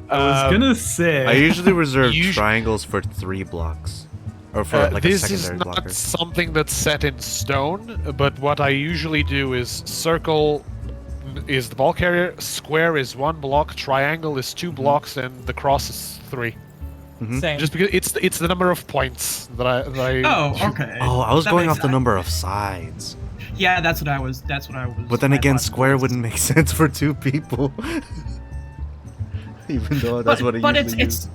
I was gonna say. I usually reserve Usu- triangles for 3 blocks. Or for like a this is secondary not blocker. something that's set in stone, but what I usually do is circle is the ball carrier, square is 1 block, triangle is 2 blocks, and the cross is 3. Mhm. Same. Just because it's the number of points that I Oh, okay. Oh, I was That going makes off the sense. number of sides. Yeah, that's what I was. That's what I was. But then my again, logic square was. wouldn't make sense for 2 people. Even though that's what I but usually use.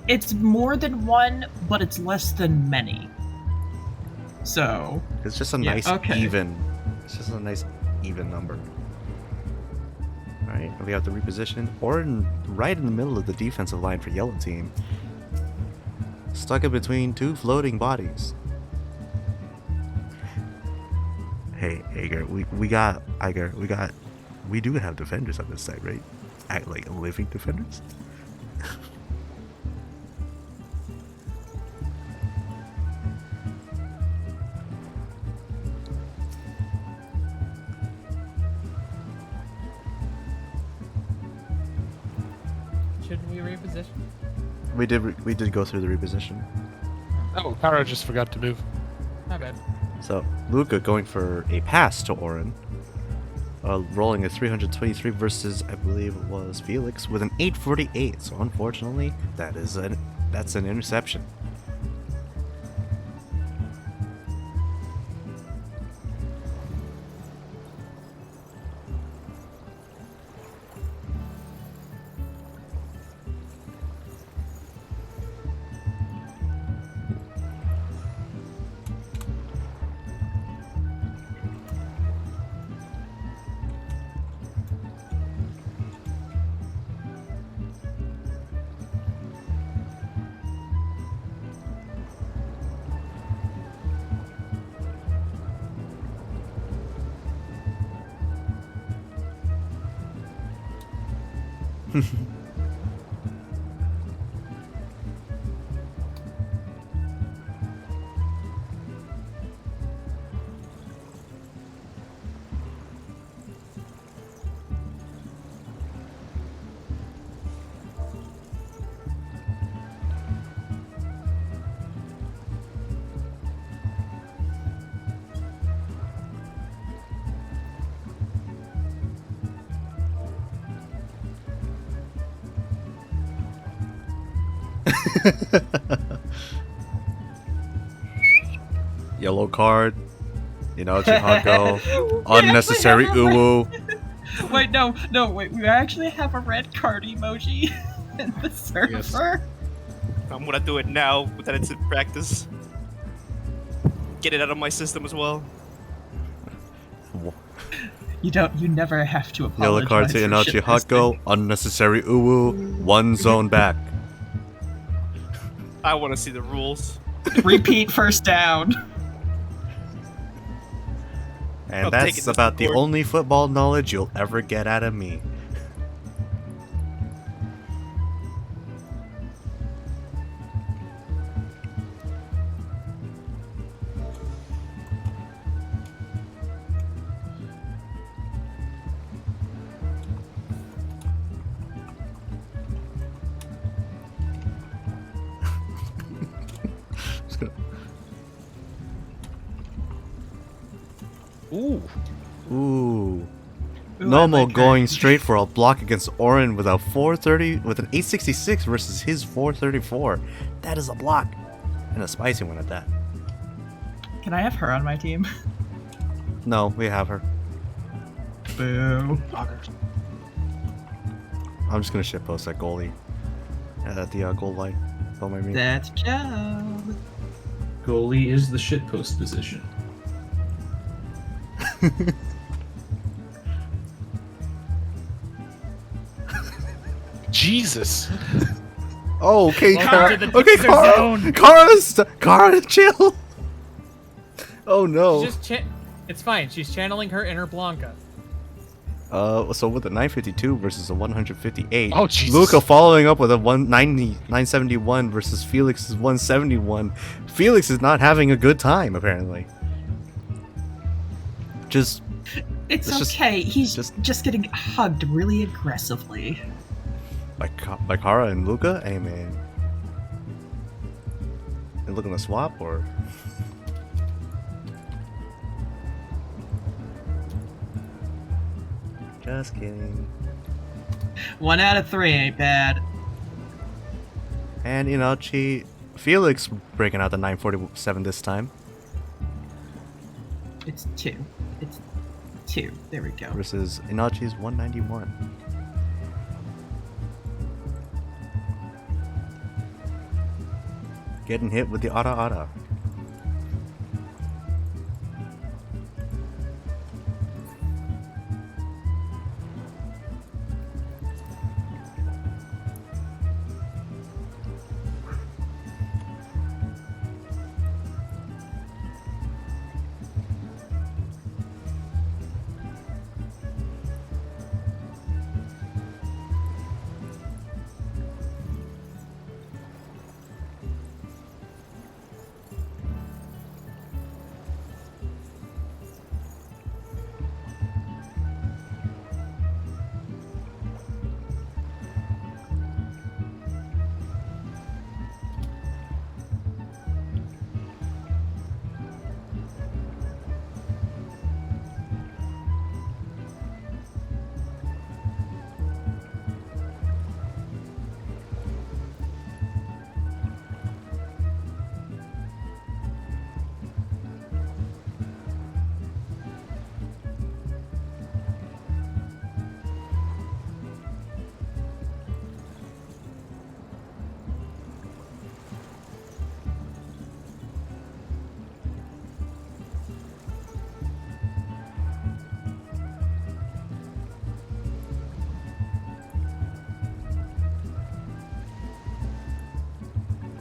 it's more than 1, but it's less than many. So It's just a yeah, nice okay. even. It's just a nice even number. Alright, we have the reposition. Orton right in the middle of the defensive line for yellow team. Stuck in between 2 floating bodies. Hey, Ager, we do have defenders on this side, right? Like living defenders? Shouldn't we reposition? We did go through the reposition. Oh, Kara just forgot to move. Not bad. So Luca going for a pass to Oren, rolling a 323 versus I believe it was Felix with an 848. So unfortunately, that's an interception. Yellow card. You know, Chicago. Unnecessary uwu. Wait. We actually have a red card emoji in the server. I'm gonna do it now, but then it's in practice. Get it out of my system as well. You never have to apologize. Yellow card to for Inachi shit Hakko. Unnecessary uwu. 1 zone back. I want to see the rules. posting. Repeat first down. And I'll take that's it, Mr. about the Gordon. only football knowledge you'll ever get out of me. Just gonna- Ooh. Ooh. Ooh, I Nomo like going her. straight for a block against Oren with a 430 with an 866 versus his 434. That is a block. And a spicy one at that. Can I have her on my team? No, we have her. Boo. I'm just gonna shitpost that goalie at the goal line. Don't mind me. That's job. Goalie is the shitpost position. Jesus. Oh, okay, Welcome Kara. to the Okay, danger Kara. zone. Kara, chill. Oh no. It's fine. She's channeling her inner Blanca. So with a 952 versus a 158. Oh, Jesus. Luca following up with a 971 versus Felix's 171. Felix is not having a good time apparently. It's just- okay. He's just- just getting hugged really aggressively. By Kara and Luca? Hey man. They looking to swap or? Just kidding. 1 out of 3 ain't bad. And Felix breaking out the 947 this time It's 2. It's 2. There we go. versus Inachi's 191. Getting hit with the Ara Ara.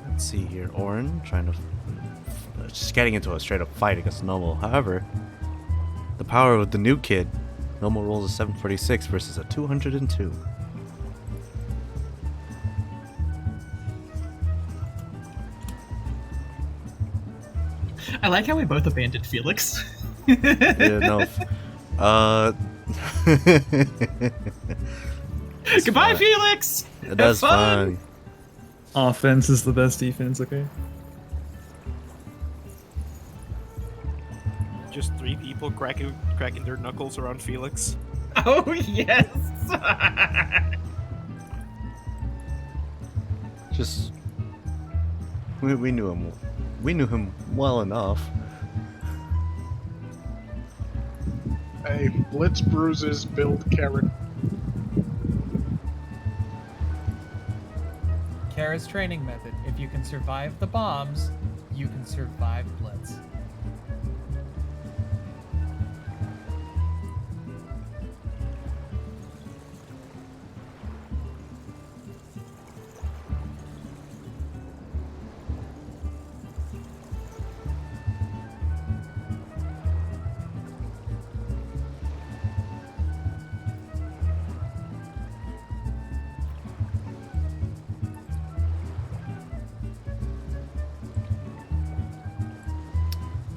Let's see here. Orin trying to just getting into a straight up fight against Nomo. However, the power of the new kid. Nomo rolls a 746 versus a 202. I like how we both abandoned Felix. Yeah, no. Goodbye, fun. Felix! That's fun. fun. Offense is the best defense, okay? Just 3 people cracking their knuckles around Felix. Oh, yes! Just we knew him. We knew him well enough. Hey, Blitz bruises build character. Kara's training method. If you can survive the bombs, you can survive Blitz.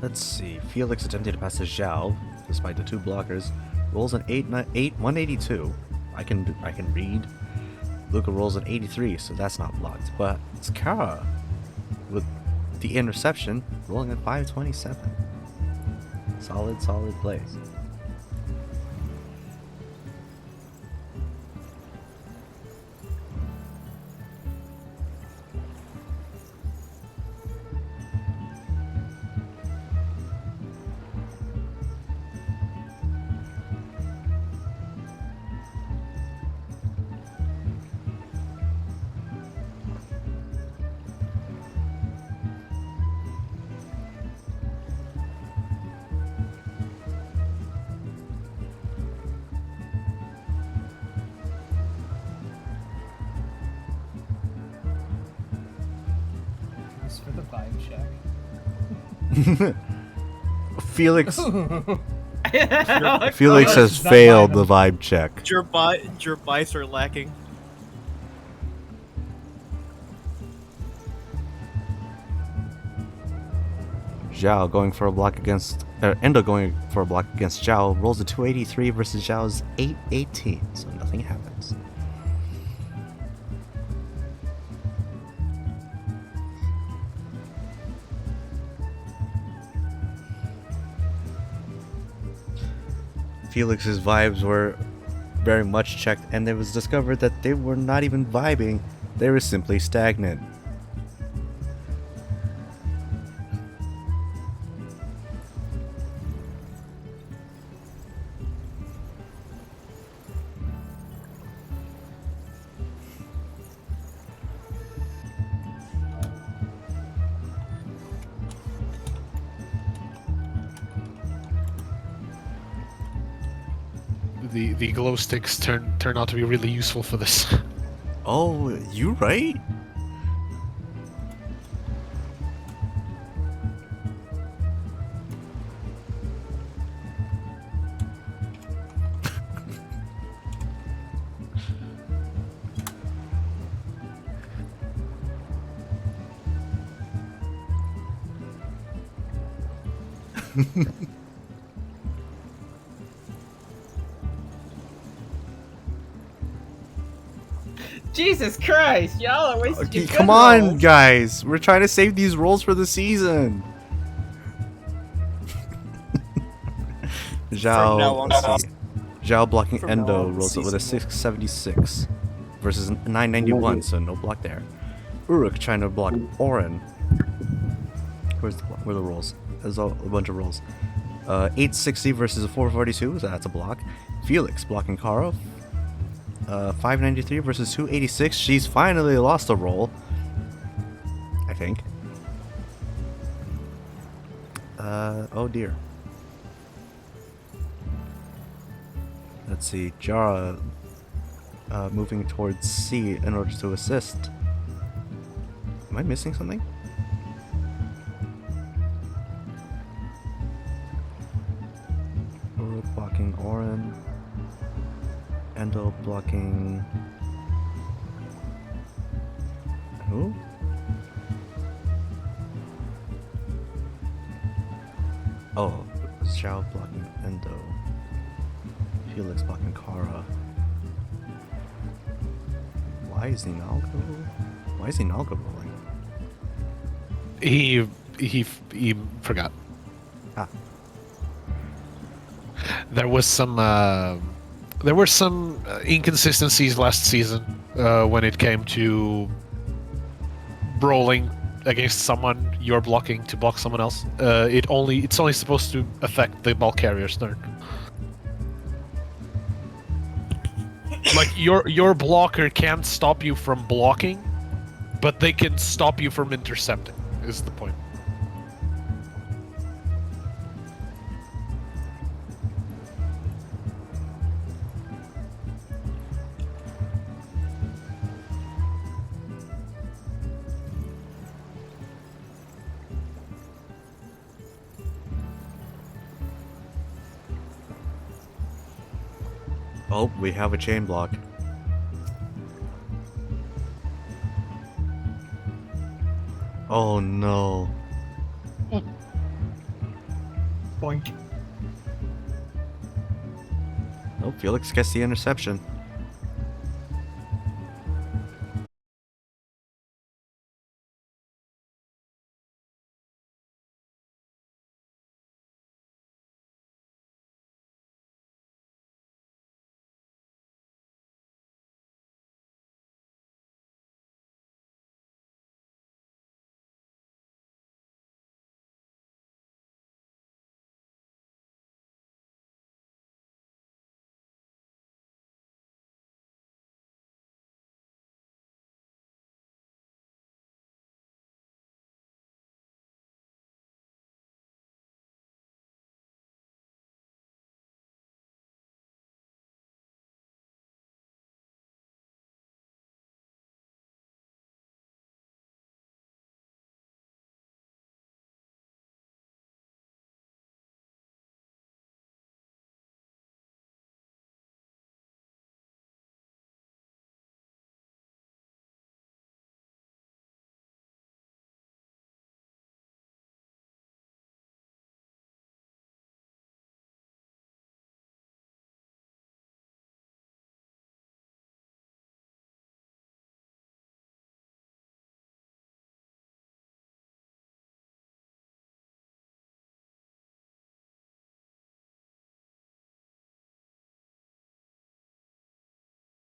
Let's see. Felix attempted to pass to Zhao, despite the 2 blockers. Rolls an 182. I can read. Luca rolls an 83, so that's not blocked. But it's Kara with the interception, rolling at 527. Solid plays. the vibe check. Felix Ooh. Felix Oh, has it's not failed the vibing. vibe check. Your bites are lacking. Zhao going for a block against Endo going for a block against Zhao rolls a 283 versus Zhao's 818, so nothing happens. Felix's vibes were very much checked, and it was discovered that they were not even vibing, they were simply stagnant. The glow sticks turn out to be really useful for this. Oh, you right? Jesus Christ, y'all are wasting Okay, your come good on, rolls. guys. We're trying to save these rolls for the season. From now on, let's see. Zhao blocking From now Endo on, rolls it with a season 676 versus a 991, so no block there. Uruk trying to block Orin. Where are the rolls? There's a bunch of rolls. 860 versus a 442, so that's a block. Felix blocking Kara. 593 versus 286. She's finally lost a roll, I think. Oh dear. Let's see. Jara moving towards C in order to assist. Am I missing something? Uruk blocking Orin. Endo blocking... Who? Oh, Zhao blocking Endo. Felix blocking Kara. Why is Nalga rolling? He forgot. Ah. There was some there were some inconsistencies last season when it came to rolling against someone you're blocking to block someone else. It's only supposed to affect the ball carrier's turn. Like your blocker can't stop you from blocking, but they can stop you from intercepting. Is the point? Oh, we have a chain block. Oh no. Boink. Oh, Felix gets the interception.